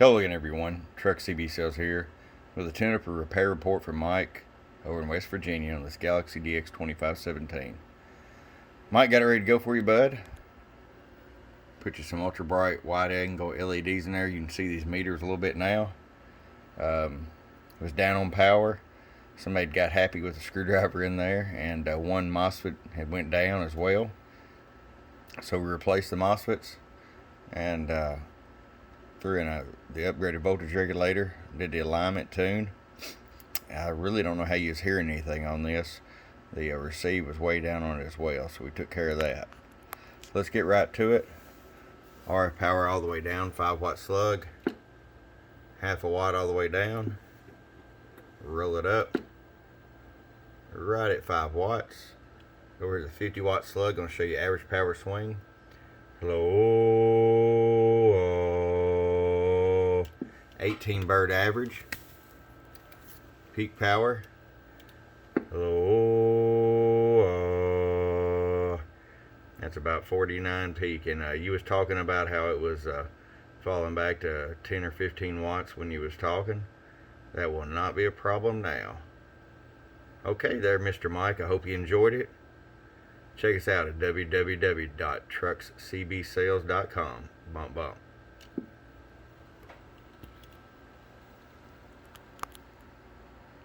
Hello again, everyone. Truck CB Sales here with a tune-up repair report from Mike over in West Virginia on this Galaxy DX 2517. Mike, got it ready to go for you, bud? Put you some ultra bright wide angle LEDs in there. You can see these meters a little bit now. It was down on power. Somebody got happy with the screwdriver in there, and one MOSFET had went down as well. So we replaced the MOSFETs and threw in the upgraded voltage regulator, did the alignment tune. I really don't know how you was hearing anything on this. The receive was way down on it as well, so we took care of that. Let's get right to it. RF power all the way down, 5-watt slug, half a watt all the way down. Roll it up right at 5 watts. Go over to the 50-watt slug. Going to show you average power swing. Hello, 18 bird average. Peak power. Hello, that's about 49 peak. And you was talking about how it was falling back to 10 or 15 watts when you was talking. That will not be a problem now. Okay there, Mr. Mike. I hope you enjoyed it. Check us out at www.truckscbsales.com. Bump, bump.